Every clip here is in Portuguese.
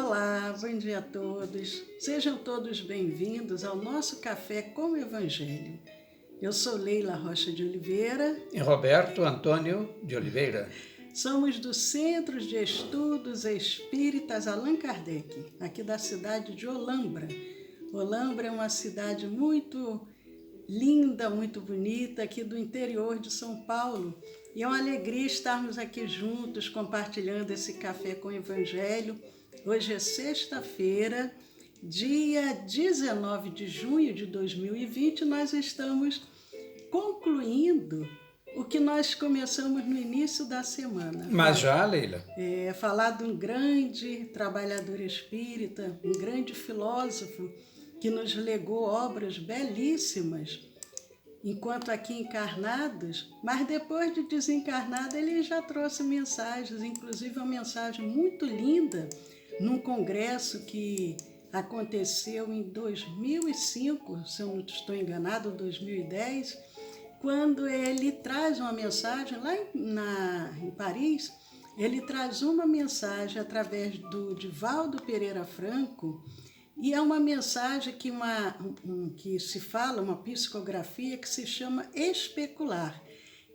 Olá, bom dia a todos. Sejam todos bem-vindos ao nosso Café com o Evangelho. Eu sou Leila Rocha de Oliveira. E Roberto Antônio de Oliveira. Somos do Centro de Estudos Espíritas Allan Kardec, aqui da cidade de Olambra. Olambra é uma cidade muito linda, muito bonita, aqui do interior de São Paulo. E é uma alegria estarmos aqui juntos, compartilhando esse Café com o Evangelho. Hoje é sexta-feira, dia 19 de junho de 2020, nós estamos concluindo o que nós começamos no início da semana. Mas já, Leila? Falar de um grande trabalhador espírita, um grande filósofo, que nos legou obras belíssimas, enquanto aqui encarnados, mas depois de desencarnado ele já trouxe mensagens, inclusive uma mensagem muito linda, num congresso que aconteceu em 2005, se eu não estou enganado, 2010, quando ele traz uma mensagem lá em Paris, ele traz uma mensagem através do Divaldo Pereira Franco, e é uma mensagem que se fala, uma psicografia que se chama especular,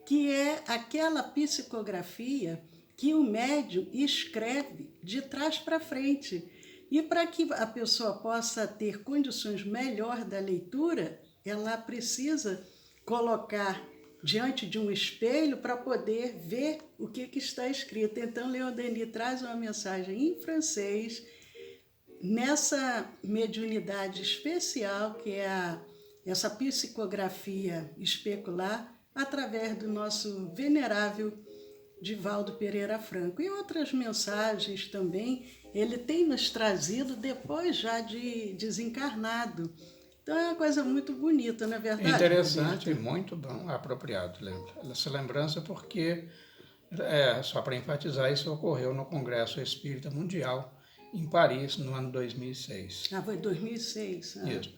que é aquela psicografia que o médium escreve de trás para frente. E para que a pessoa possa ter condições melhores da leitura, ela precisa colocar diante de um espelho para poder ver o que está escrito. Então, Leon Denis traz uma mensagem em francês, nessa mediunidade especial, que é essa psicografia especular, através do nosso venerável Divaldo Pereira Franco. E outras mensagens também ele tem nos trazido depois já de desencarnado. Então é uma coisa muito bonita, não é verdade? Interessante, muito bom, apropriado, essa lembrança, porque, só para enfatizar, isso ocorreu no Congresso Espírita Mundial, em Paris, no ano 2006. Foi 2006. Isso.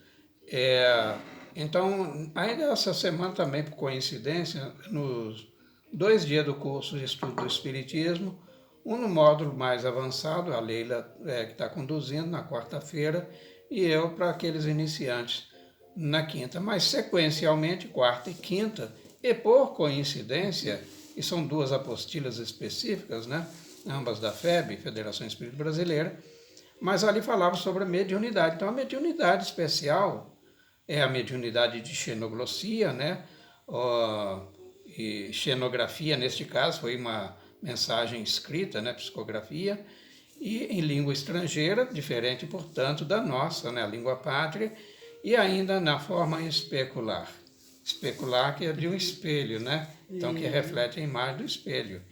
Então, ainda essa semana também, por coincidência, nos 2 dias do curso de estudo do Espiritismo, um no módulo mais avançado, a Leila que está conduzindo na quarta-feira, e eu para aqueles iniciantes na quinta, mas sequencialmente quarta e quinta, e por coincidência, e são 2 apostilas específicas, né? Ambas da FEB, Federação Espírita Brasileira, mas ali falava sobre a mediunidade. Então, a mediunidade especial é a mediunidade de xenoglossia, né? E xenografia, neste caso, foi uma mensagem escrita, né? Psicografia, e em língua estrangeira, diferente, portanto, da nossa, né? A língua pátria, e ainda na forma especular. Especular, que é de um espelho, né? Então, que reflete a imagem do espelho.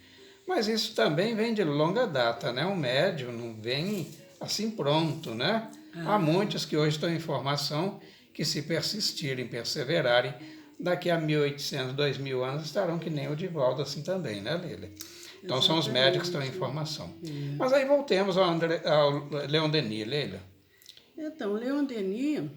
Mas isso também vem de longa data, né? O médium não vem assim pronto, né? Há muitos que hoje estão em formação que, se persistirem, perseverarem, daqui a 1800, 2000 anos estarão que nem o Divaldo assim também, né, Lili? Então são os médicos que estão em formação. Mas aí voltemos ao Leon Denis, Leila. Então, Leon Denis,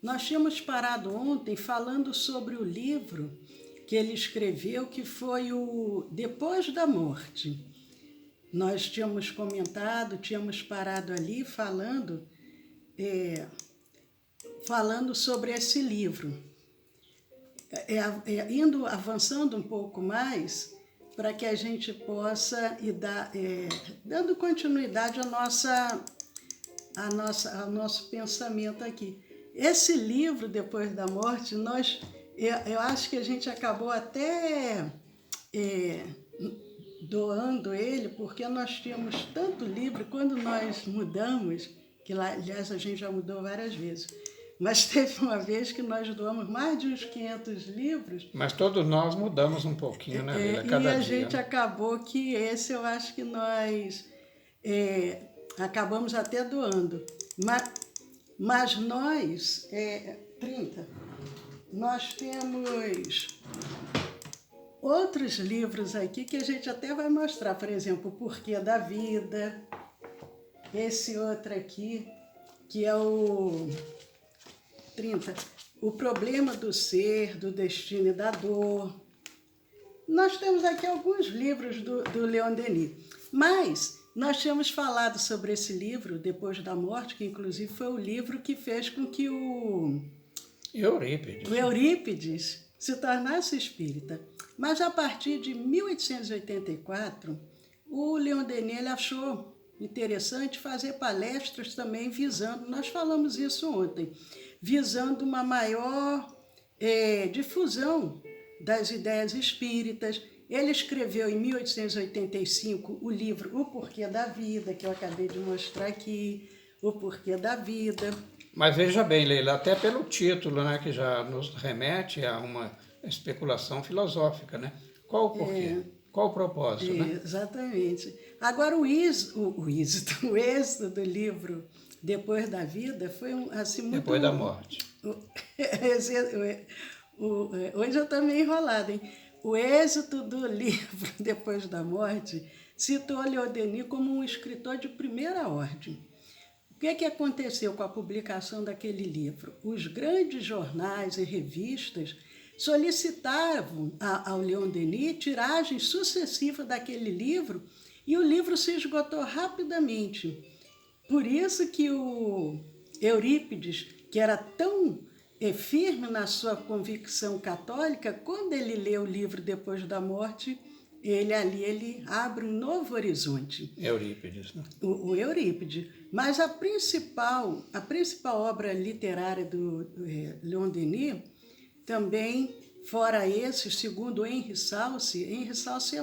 nós tínhamos parado ontem falando sobre o livro que ele escreveu, que foi o Depois da Morte. Nós tínhamos comentado, tínhamos parado ali falando sobre esse livro. Avançando um pouco mais, para que a gente possa ir dando continuidade ao nosso pensamento aqui. Esse livro, Depois da Morte, eu acho que a gente acabou até doando ele, porque nós tínhamos tanto livro, quando nós mudamos, que lá, aliás, a gente já mudou várias vezes, mas teve uma vez que nós doamos mais de uns 500 livros. Mas todos nós mudamos um pouquinho, né, Leila? E a gente acabou que esse eu acho que nós acabamos até doando. Mas nós, 30, nós temos outros livros aqui que a gente até vai mostrar, por exemplo, O Porquê da Vida, esse outro aqui, que é o 30, O Problema do Ser, do Destino e da Dor. Nós temos aqui alguns livros do Leon Denis, mas Nós tínhamos falado sobre esse livro, Depois da Morte, que inclusive foi o livro que fez com que o Eurípides se tornasse espírita. Mas a partir de 1884, o Leon Denis ele achou interessante fazer palestras também visando, nós falamos isso ontem, visando uma maior difusão das ideias espíritas. Ele escreveu em 1885 o livro O Porquê da Vida, que eu acabei de mostrar aqui, O Porquê da Vida. Mas veja bem, Leila, até pelo título, né, que já nos remete a uma especulação filosófica, né? Qual o porquê? Qual o propósito, né? Exatamente. Agora, o êxito do livro Depois da Vida foi assim muito... Depois da morte. Hoje eu estou meio enrolada, hein? O êxito do livro Depois da Morte citou Leon Denis como um escritor de primeira ordem. O que aconteceu com a publicação daquele livro? Os grandes jornais e revistas solicitavam ao Leon Denis tiragens sucessivas daquele livro e o livro se esgotou rapidamente. Por isso que o Eurípides, que era tão firme na sua convicção católica, quando ele lê o livro Depois da Morte, ele abre um novo horizonte. Eurípides, né? O Eurípides. Mas a principal obra literária do Leon Denis, também, fora esse, segundo Henri Salce é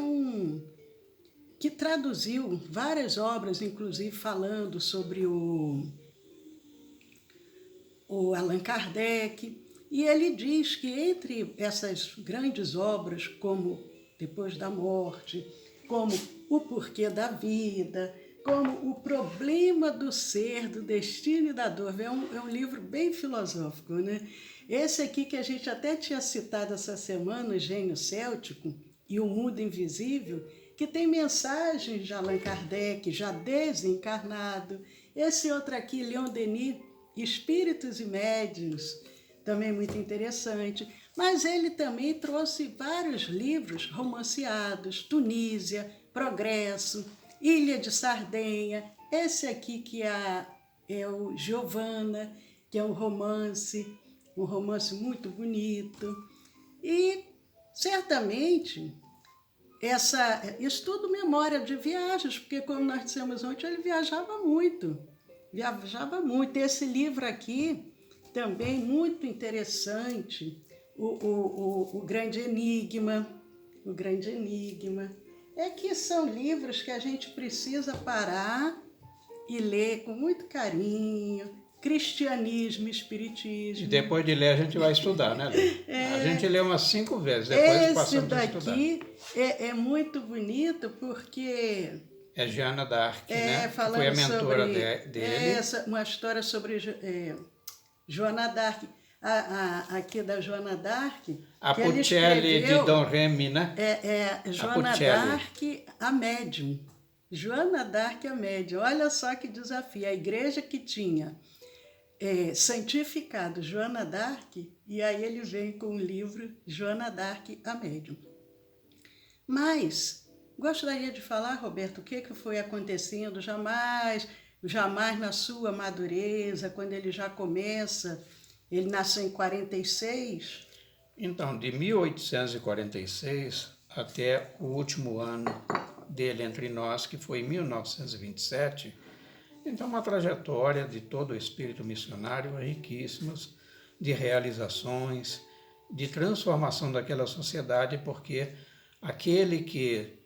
que traduziu várias obras, inclusive falando sobre o Allan Kardec, e ele diz que entre essas grandes obras, como Depois da Morte, como O Porquê da Vida, como O Problema do Ser, do Destino e da Dor, é um livro bem filosófico, né? Esse aqui que a gente até tinha citado essa semana, O Gênio Céltico e O Mundo Invisível, que tem mensagens de Allan Kardec, já desencarnado. Esse outro aqui, Leon Denis, Espíritos e Médiuns, também muito interessante. Mas ele também trouxe vários livros romanceados, Tunísia, Progresso, Ilha de Sardenha, esse aqui que é o Giovanna, que é um romance muito bonito. E, certamente, isso tudo memória de viagens, porque, como nós dissemos ontem, ele viajava muito. Esse livro aqui, também muito interessante, o Grande Enigma. É que são livros que a gente precisa parar e ler com muito carinho, cristianismo, espiritismo. E depois de ler a gente vai estudar, né, Lê? A gente lê umas 5 vezes, depois passamos a estudar. Esse daqui é muito bonito porque... É Joana d'Arc, né? Que foi a mentora dele. Uma história sobre Joana d'Arc. Aqui da Joana d'Arc. A Puccelli de Dom Remy, né? Joana d'Arc, a médium. Joana d'Arc, a médium. Olha só que desafio. A igreja que tinha santificado Joana d'Arc, e aí ele vem com o livro Joana d'Arc, a médium. Mas gostaria de falar, Roberto, o que foi acontecendo jamais na sua madureza, quando ele já começa. Ele nasceu em 46. Então, de 1846 até o último ano dele entre nós, que foi em 1927, então uma trajetória de todo o espírito missionário riquíssimas, de realizações, de transformação daquela sociedade, porque aquele que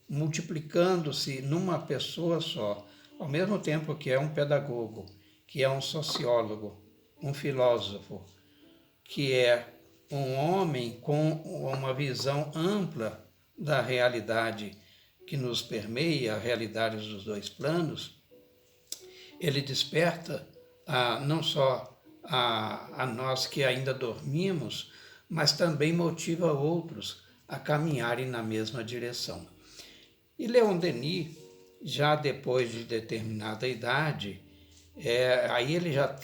multiplicando-se numa pessoa só, ao mesmo tempo que é um pedagogo, que é um sociólogo, um filósofo, que é um homem com uma visão ampla da realidade que nos permeia, a realidade dos dois planos, ele desperta não só a nós que ainda dormimos, mas também motiva outros a caminharem na mesma direção. E Leon Denis, já depois de determinada idade, aí ele já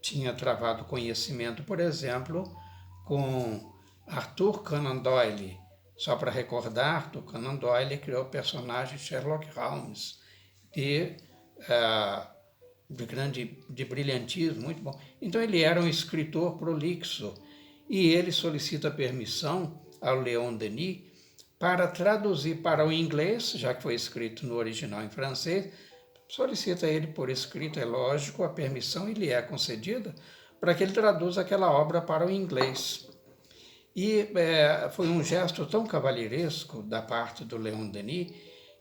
tinha travado conhecimento, por exemplo, com Arthur Conan Doyle, Só para recordar, Arthur Conan Doyle criou o personagem Sherlock Holmes, de brilhantismo, muito bom. Então ele era um escritor prolixo e ele solicita permissão ao Léon Denis para traduzir para o inglês, já que foi escrito no original em francês, solicita ele por escrito, é lógico, a permissão e lhe é concedida para que ele traduza aquela obra para o inglês. E foi um gesto tão cavalheiresco da parte do Léon Denis,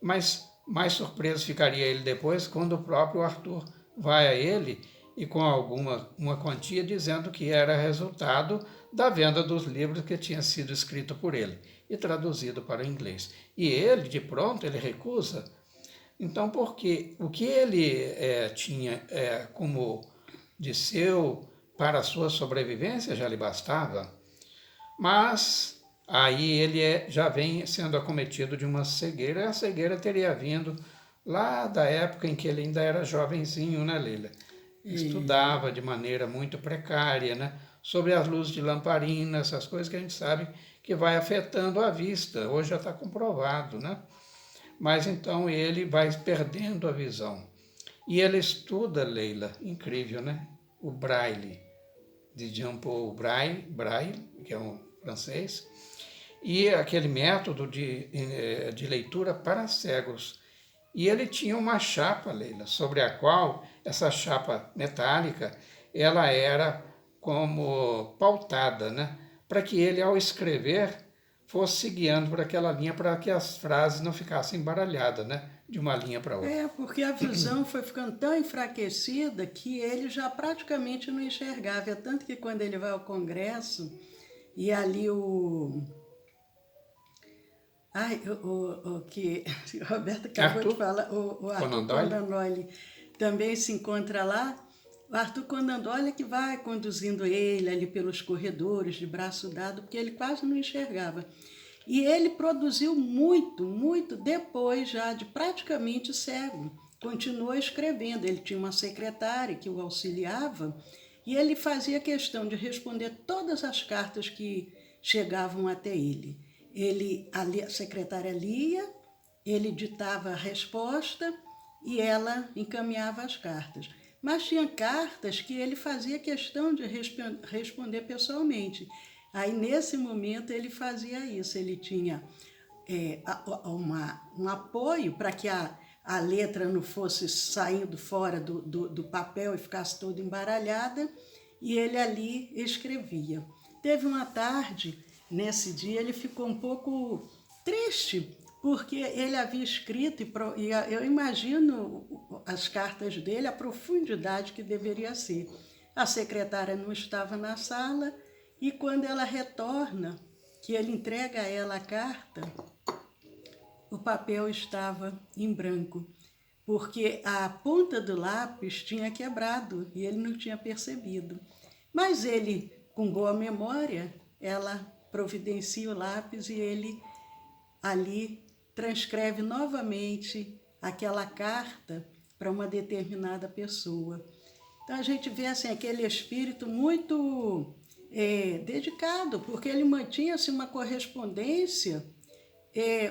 mas mais surpreso ficaria ele depois quando o próprio Arthur vai a ele e com uma quantia dizendo que era resultado da venda dos livros que tinha sido escrito por ele e traduzido para o inglês. E ele, de pronto, ele recusa. Então, porque o que ele tinha como de seu para a sua sobrevivência já lhe bastava, mas aí ele já vem sendo acometido de uma cegueira, e a cegueira teria vindo lá da época em que ele ainda era jovenzinho, né, Leila? Estudava de maneira muito precária, né? Sobre as luzes de lamparina, essas coisas que a gente sabe que vai afetando a vista. Hoje já está comprovado, né? Mas então ele vai perdendo a visão. E ele estuda, Leila, incrível, né? O Braille, de Jean-Paul Braille, que é um francês, e aquele método de leitura para cegos. E ele tinha uma chapa, Leila, sobre a qual, essa chapa metálica, ela era como pautada, né? Para que ele, ao escrever, fosse se guiando por aquela linha para que as frases não ficassem embaralhadas, né? De uma linha para outra. Porque a visão foi ficando tão enfraquecida que ele já praticamente não enxergava. É tanto que quando ele vai ao Congresso, e ali que o Roberto acabou de falar, o Arthur Conan Doyle também se encontra lá. O Arthur Conan Doyle é que vai conduzindo ele ali pelos corredores, de braço dado, porque ele quase não enxergava. E ele produziu muito, muito depois já de praticamente cego. Continuou escrevendo, ele tinha uma secretária que o auxiliava e ele fazia questão de responder todas as cartas que chegavam até ele. A secretária lia, ele ditava a resposta e ela encaminhava as cartas. Mas tinha cartas que ele fazia questão de responder pessoalmente. Aí, nesse momento, ele fazia isso. Ele tinha um apoio para que a letra não fosse saindo fora do papel e ficasse toda embaralhada, e ele ali escrevia. Teve uma tarde, nesse dia, ele ficou um pouco triste, porque ele havia escrito, e eu imagino as cartas dele, a profundidade que deveria ser. A secretária não estava na sala, e quando ela retorna, que ele entrega a ela a carta, o papel estava em branco, porque a ponta do lápis tinha quebrado e ele não tinha percebido. Mas ele, com boa memória, ela providencia o lápis e ele ali transcreve novamente aquela carta para uma determinada pessoa. Então a gente vê assim, aquele espírito muito dedicado, porque ele mantinha-se uma correspondência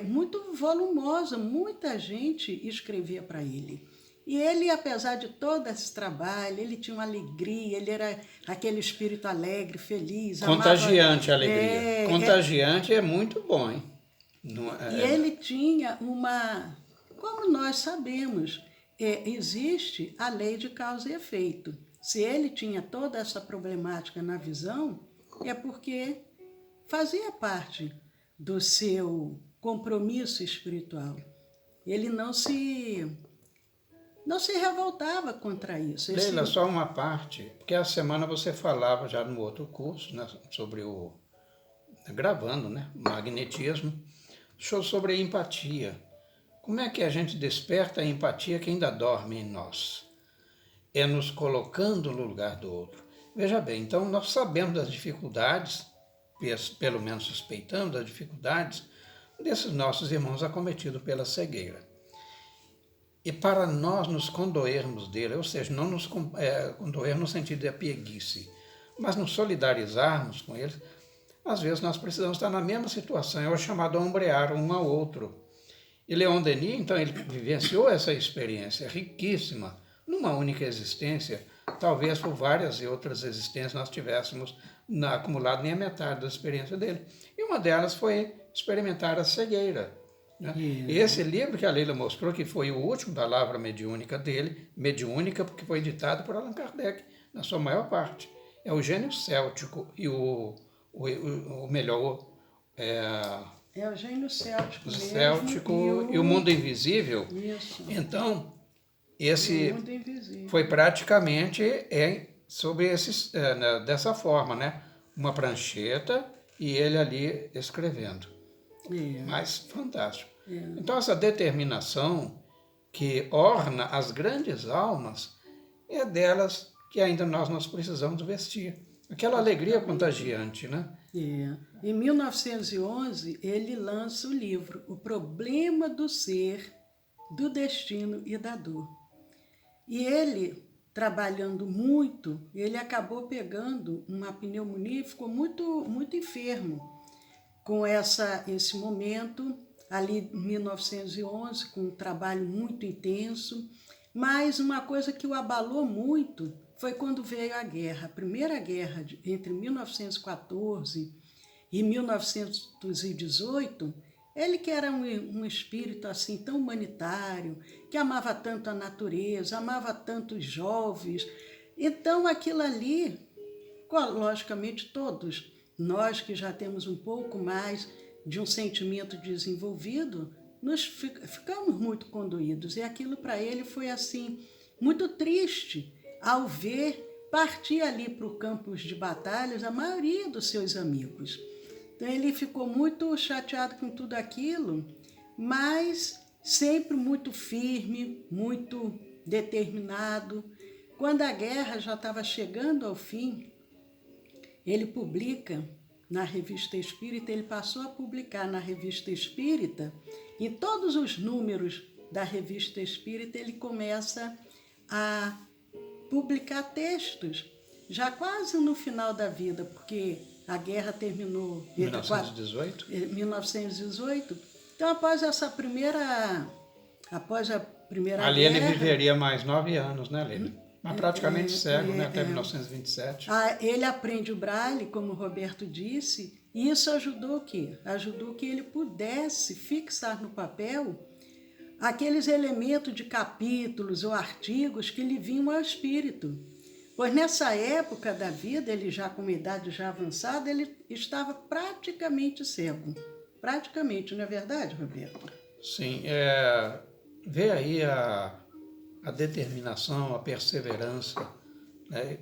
muito volumosa, muita gente escrevia para ele. E ele, apesar de todo esse trabalho, ele tinha uma alegria, ele era aquele espírito alegre, feliz. Contagiante a alegria. Contagiante é muito bom, hein? E ele tinha como nós sabemos, existe a lei de causa e efeito. Se ele tinha toda essa problemática na visão, é porque fazia parte do seu compromisso espiritual. Ele não se revoltava contra isso. Leila, só uma parte, porque a semana você falava já no outro curso, né, sobre gravando, né, magnetismo, sobre a empatia. Como é que a gente desperta a empatia que ainda dorme em nós? É nos colocando no lugar do outro. Veja bem, então nós sabemos das dificuldades, pelo menos suspeitamos das dificuldades, desses nossos irmãos acometidos pela cegueira. E para nós nos condoermos dele, ou seja, não nos condoer no sentido de apieguice, mas nos solidarizarmos com eles, às vezes nós precisamos estar na mesma situação, é o chamado ombrear um ao outro. E Leon Denis, então, ele vivenciou essa experiência riquíssima, numa única existência, talvez por várias e outras existências nós tivéssemos acumulado nem a metade da experiência dele. E uma delas foi experimentar a cegueira. Né? E esse livro que a Leila mostrou, que foi o último da lavra mediúnica dele, mediúnica porque foi editado por Allan Kardec, na sua maior parte, é o Gênio Céltico e o melhor... É o Gênio Céltico mesmo. Céltico e o Mundo Invisível. Isso. Então, esse o Mundo Invisível. foi praticamente sobre dessa forma, né? Uma prancheta e ele ali escrevendo. Mas fantástico. Então, essa determinação que orna as grandes almas é delas que ainda nós precisamos vestir. Aquela alegria contagiante, né? Em 1911, ele lança o livro O Problema do Ser, do Destino e da Dor. E ele, trabalhando muito, ele acabou pegando uma pneumonia e ficou muito, muito enfermo com esse momento, ali em 1911, com um trabalho muito intenso. Mas uma coisa que o abalou muito foi quando veio a guerra, a primeira guerra entre 1914 e 1918, ele que era um espírito assim tão humanitário, que amava tanto a natureza, amava tanto os jovens. Então aquilo ali, logicamente todos nós que já temos um pouco mais de um sentimento desenvolvido, ficamos muito condoídos. E aquilo para ele foi assim, muito triste, ao ver partir ali para o campo de batalhas a maioria dos seus amigos. Então ele ficou muito chateado com tudo aquilo, mas sempre muito firme, muito determinado. Quando a guerra já estava chegando ao fim, ele publica na Revista Espírita, ele passou a publicar na Revista Espírita, em todos os números da Revista Espírita ele começa a publicar textos, já quase no final da vida, porque a guerra terminou em 1918. Então, após a primeira ali guerra... ele viveria mais 9 anos, né, Lili? Mas praticamente cego, né, até 1927. Ele aprende o braille, como o Roberto disse, e isso ajudou o quê? Ajudou que ele pudesse fixar no papel aqueles elementos de capítulos ou artigos que lhe vinham ao espírito. Pois nessa época da vida, ele já com uma idade já avançada, ele estava praticamente cego. Praticamente, não é verdade, Roberto? Sim, vê aí a determinação, a perseverança, né?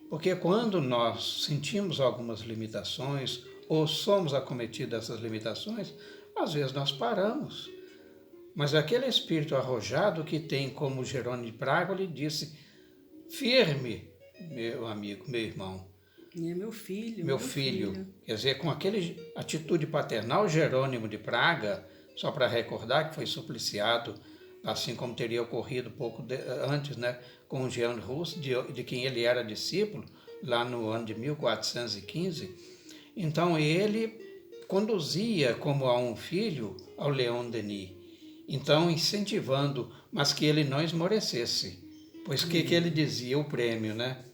Porque quando nós sentimos algumas limitações ou somos acometidos dessas limitações, às vezes nós paramos. Mas aquele espírito arrojado que tem, como Jerônimo de Praga, ele disse, firme, meu amigo, meu irmão. Meu filho. Meu filho. Quer dizer, com aquele atitude paternal, Jerônimo de Praga, só para recordar que foi supliciado, assim como teria ocorrido pouco antes, né, com Jean Rus, de quem ele era discípulo, lá no ano de 1415. Então ele conduzia como a um filho ao Leon Denis, então incentivando, mas que ele não esmorecesse. Pois que ele dizia, o prêmio, né?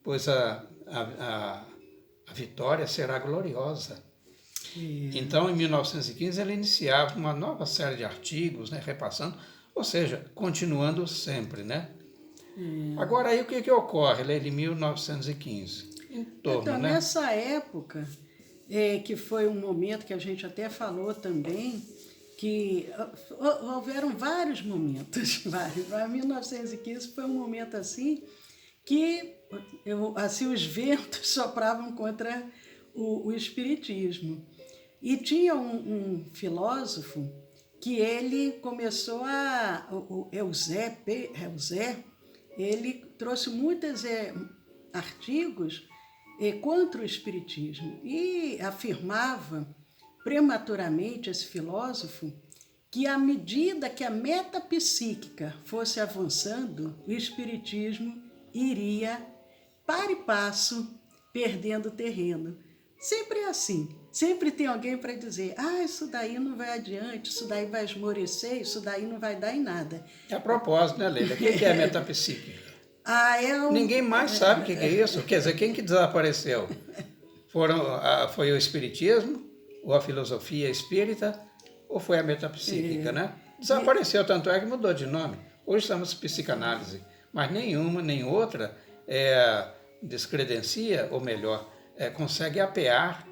Pois a vitória será gloriosa. Então, em 1915, ele iniciava uma nova série de artigos, né, repassando, ou seja, continuando sempre, né? Agora, aí o que ocorre, em 1915? Então, né? Nessa época, que foi um momento que a gente até falou também, que houveram vários momentos, vários. 1915 foi um momento assim que os ventos sopravam contra o espiritismo. E tinha um filósofo que ele começou o Eusé, ele trouxe muitos artigos contra o espiritismo e afirmava prematuramente, esse filósofo, que à medida que a metapsíquica fosse avançando, o espiritismo iria, para e passo, perdendo terreno. Sempre é assim. Sempre tem alguém para dizer, ah, isso daí não vai adiante, isso daí vai esmorecer, isso daí não vai dar em nada. A propósito, né, Leila? O que é metapsíquica? Ah, é um... Ninguém mais sabe o que é isso. Quer dizer, quem que desapareceu? Foi o Espiritismo, ou a filosofia espírita, ou foi a metapsíquica, né? Desapareceu, tanto é que mudou de nome. Hoje estamos em psicanálise, mas nenhuma nem outra descredencia, ou melhor, consegue apear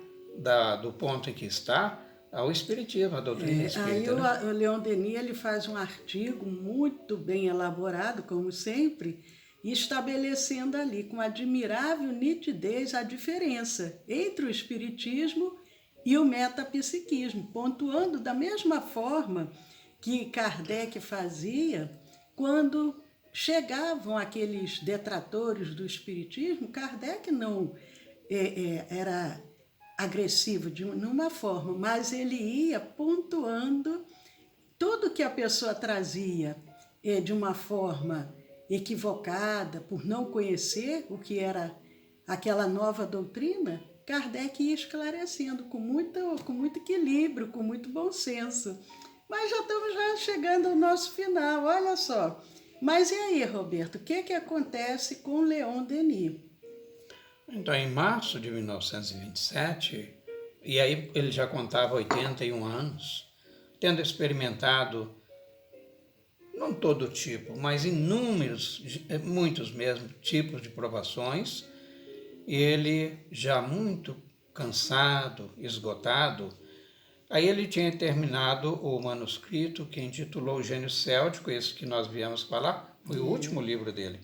do ponto em que está ao Espiritismo, a doutrina espírita. Aí o Leon Denis ele faz um artigo muito bem elaborado, como sempre, estabelecendo ali com admirável nitidez a diferença entre o Espiritismo e o metapsiquismo, pontuando da mesma forma que Kardec fazia quando chegavam aqueles detratores do Espiritismo. Kardec não era agressivo de uma forma, mas ele ia pontuando tudo que a pessoa trazia de uma forma equivocada, por não conhecer o que era aquela nova doutrina. Kardec ia esclarecendo com muito equilíbrio, com muito bom senso. Mas já estamos chegando ao nosso final, olha só. Mas e aí, Roberto, o que acontece com Leon Denis? Então, em março de 1927, e aí ele já contava 81 anos, tendo experimentado, não todo tipo, mas inúmeros, muitos mesmo, tipos de provações, ele já muito cansado, esgotado, aí ele tinha terminado o manuscrito que intitulou O Gênio Céltico, esse que nós viemos falar, foi o último livro dele.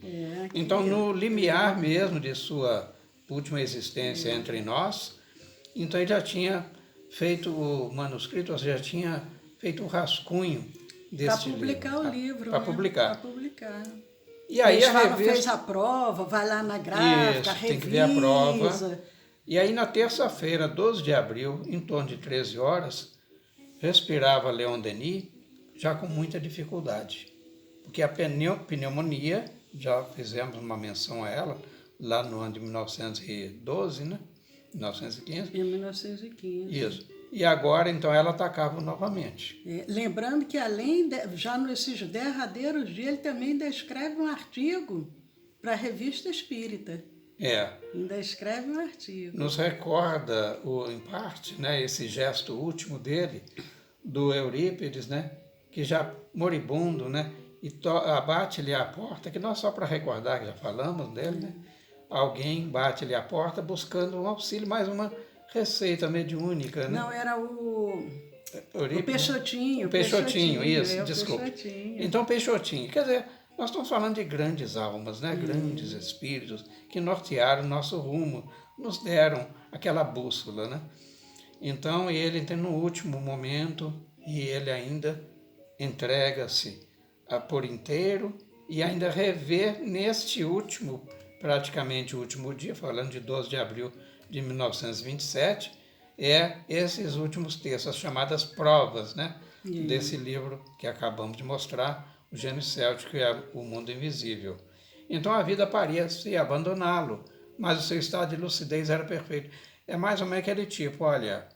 Então, no limiar mesmo de sua última existência entre nós, então ele já tinha feito o manuscrito, ou seja, já tinha feito o rascunho desse livro. Para publicar o livro. Para publicar. Para publicar. E aí a revista... fez a prova, vai lá na gráfica, Isso, revisa. tem que ver a prova. E aí na terça-feira, 12 de abril, em torno de 13 horas, respirava Leon Denis já com muita dificuldade. Porque a pneumonia, já fizemos uma menção a ela, lá no ano de 1912, né? 1915. Em 1915. Isso. E agora, então, ela atacava novamente. Lembrando que, já nesses derradeiros dias, ele também descreve um artigo para a Revista Espírita. Ainda escreve um artigo. Nos recorda, em parte, né, esse gesto último dele, do Eurípides, né, que já moribundo, né, e bate-lhe a porta, que não só para recordar, que já falamos dele, né, alguém bate-lhe a porta buscando um auxílio, mais uma receita mediúnica. Né? Não, era o Peixotinho. O Peixotinho, isso, desculpa. Peixotinho. Então, Peixotinho, quer dizer, nós estamos falando de grandes almas, né? Grandes espíritos que nortearam o nosso rumo, nos deram aquela bússola. Né? Então, ele tem no último momento, e ele ainda entrega-se por inteiro, e ainda rever neste último, praticamente o último dia, falando de 12 de abril de 1927, esses últimos textos, as chamadas provas, né, desse livro que acabamos de mostrar, O Gênio Céltico e o Mundo Invisível. Então a vida parecia abandoná-lo, mas o seu estado de lucidez era perfeito. É mais ou menos aquele tipo, olha,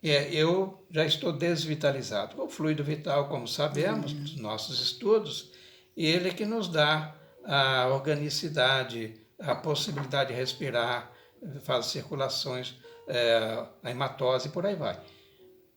eu já estou desvitalizado. O fluido vital, como sabemos, dos nossos estudos, ele que nos dá a organicidade, a possibilidade de respirar, faz circulações, a hematose e por aí vai.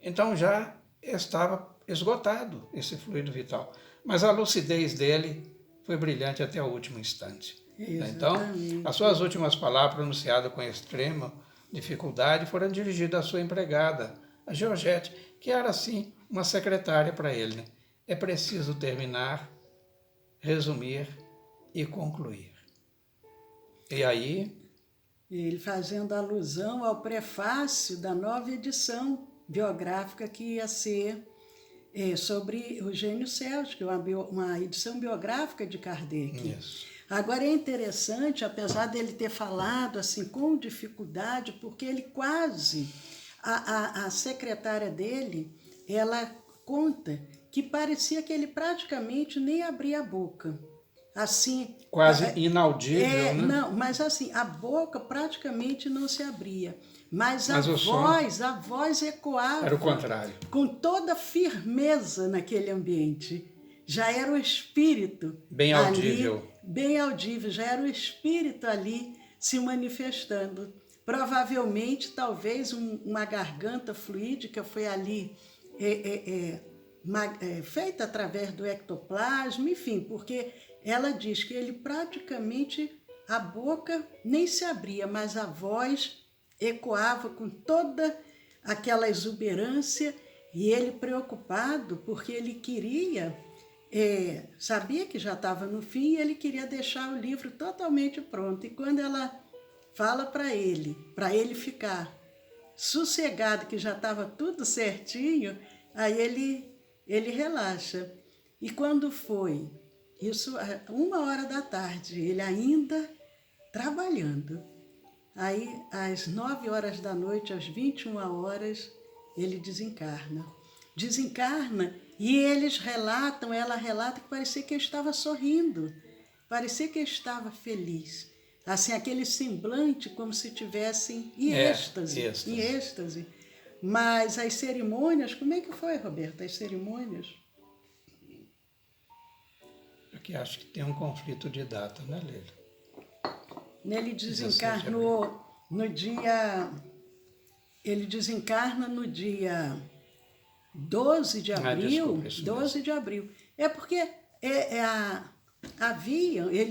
Então já estava esgotado esse fluido vital. Mas a lucidez dele foi brilhante até o último instante. Exatamente. Então, as suas últimas palavras, pronunciadas com extrema dificuldade, foram dirigidas à sua empregada, a Georgette, que era, assim, uma secretária para ele. Né? É preciso terminar, resumir e concluir. E aí... Ele fazendo alusão ao prefácio da nova edição biográfica que ia ser sobre o Gênio Céltico, uma edição biográfica de Kardec. Isso. Agora é interessante, apesar dele ter falado assim com dificuldade, porque ele quase, a secretária dele, ela conta que parecia que ele praticamente nem abria a boca. Assim, quase inaudível, né? Não, mas assim, a boca praticamente não se abria. Mas a voz ecoava. Era o contrário. Com toda firmeza naquele ambiente. Já era o espírito bem audível. Ali, bem audível, já era o espírito ali se manifestando. Provavelmente, talvez, uma garganta fluídica foi ali feita através do ectoplasma, enfim, porque ela diz que ele praticamente, a boca nem se abria, mas a voz ecoava com toda aquela exuberância, e ele preocupado, porque ele queria, sabia que já estava no fim, e ele queria deixar o livro totalmente pronto. E quando ela fala para ele ficar sossegado, que já estava tudo certinho, aí ele relaxa. E quando foi, isso 1h da tarde, ele ainda trabalhando. Aí, às 9h da noite, às 21h, ele desencarna. Desencarna e ela relata que parecia que ele estava sorrindo, parecia que ele estava feliz. Assim, aquele semblante como se tivessem em êxtase. Mas as cerimônias, como é que foi, Roberto, as cerimônias? Aqui acho que tem um conflito de data, né, Leila? Ele desencarnou no dia... Ele desencarna no dia 12 de abril. 12 de abril. É porque ele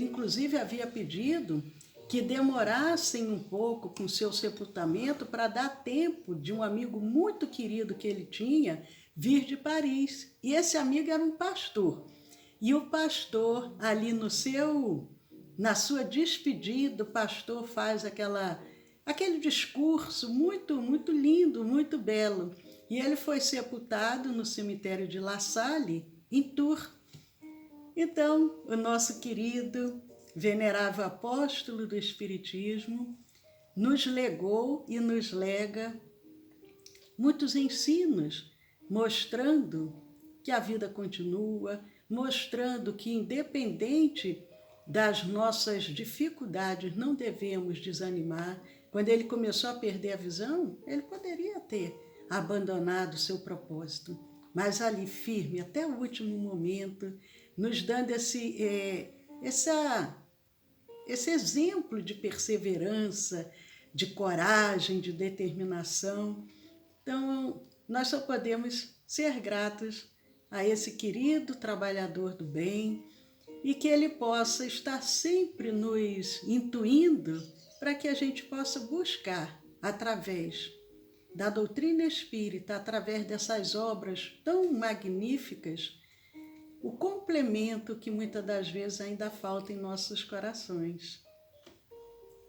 inclusive havia pedido que demorassem um pouco com seu sepultamento para dar tempo de um amigo muito querido que ele tinha vir de Paris. E esse amigo era um pastor. E o pastor, ali na sua despedida, o pastor faz aquele discurso muito, muito lindo, muito belo. E ele foi sepultado no cemitério de La Salle, em Tours. Então, o nosso querido, venerável apóstolo do Espiritismo, nos legou e nos lega muitos ensinos, mostrando que a vida continua, mostrando que, independente das nossas dificuldades, não devemos desanimar. Quando ele começou a perder a visão, ele poderia ter abandonado o seu propósito, mas ali firme até o último momento, nos dando esse exemplo de perseverança, de coragem, de determinação. Então, nós só podemos ser gratos a esse querido trabalhador do bem e que ele possa estar sempre nos intuindo para que a gente possa buscar, através da doutrina espírita, através dessas obras tão magníficas, o complemento que muitas das vezes ainda falta em nossos corações.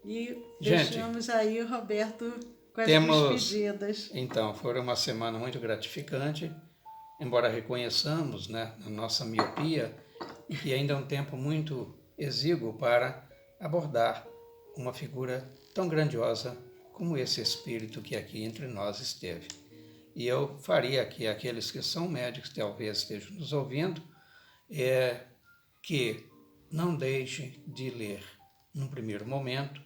E deixamos aí o Roberto com as despedidas. Então, foi uma semana muito gratificante, embora reconheçamos, né, a nossa miopia, que ainda é um tempo muito exíguo para abordar uma figura tão grandiosa como esse espírito que aqui entre nós esteve. E eu faria aqui aqueles que são médicos, talvez estejam nos ouvindo, que não deixe de ler no primeiro momento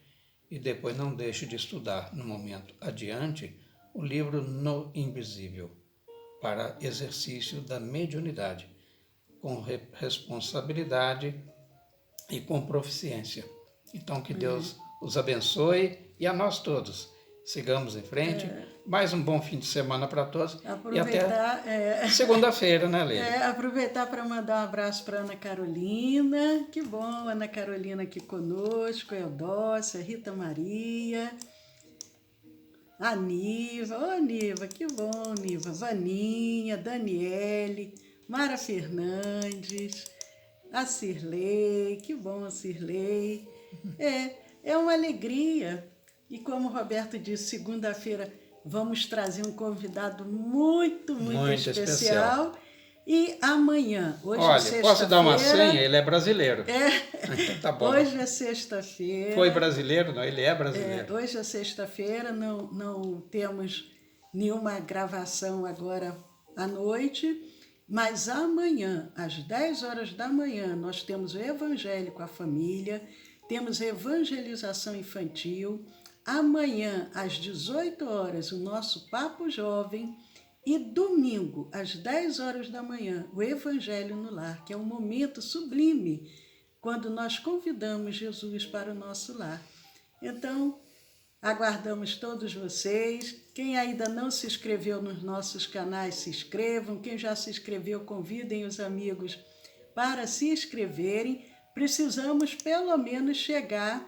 e depois não deixe de estudar no momento adiante o livro No Invisível, para exercício da mediunidade, com responsabilidade e com proficiência. Então, que Deus os abençoe e a nós todos. Sigamos em frente. Mais um bom fim de semana para todos. Aproveitar, e até segunda-feira, né, Leila? Aproveitar para mandar um abraço para Ana Carolina. Que bom, Ana Carolina aqui conosco, Eudócia, Rita Maria, a Niva. Ô, Niva, que bom, Niva. Vaninha, Daniele, Mara Fernandes, a Cirlei. Que bom, a Cirlei. É uma alegria. E como o Roberto disse, segunda-feira vamos trazer um convidado muito, muito especial. E amanhã, hoje é sexta-feira... posso dar uma senha? Ele é brasileiro. Então, tá bom. Hoje é sexta-feira. Foi brasileiro? Não, ele é brasileiro. Hoje é sexta-feira, não temos nenhuma gravação agora à noite, mas amanhã, às 10h da manhã, nós temos o Evangelho com a Família, temos evangelização infantil, Amanhã, às 18 horas, o nosso Papo Jovem. E domingo, às 10 horas da manhã, o Evangelho no Lar, que é um momento sublime, quando nós convidamos Jesus para o nosso lar. Então, aguardamos todos vocês. Quem ainda não se inscreveu nos nossos canais, se inscrevam. Quem já se inscreveu, convidem os amigos para se inscreverem. Precisamos, pelo menos, chegar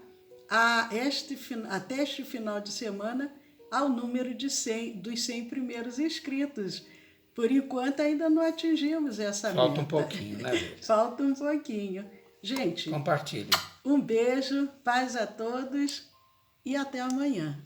até este final de semana ao número de 100, dos 100 primeiros inscritos. Por enquanto, ainda não atingimos essa meta. Falta um pouquinho, né, Luiz? Falta um pouquinho. Gente, Compartilhe. um beijo, paz a todos e até amanhã.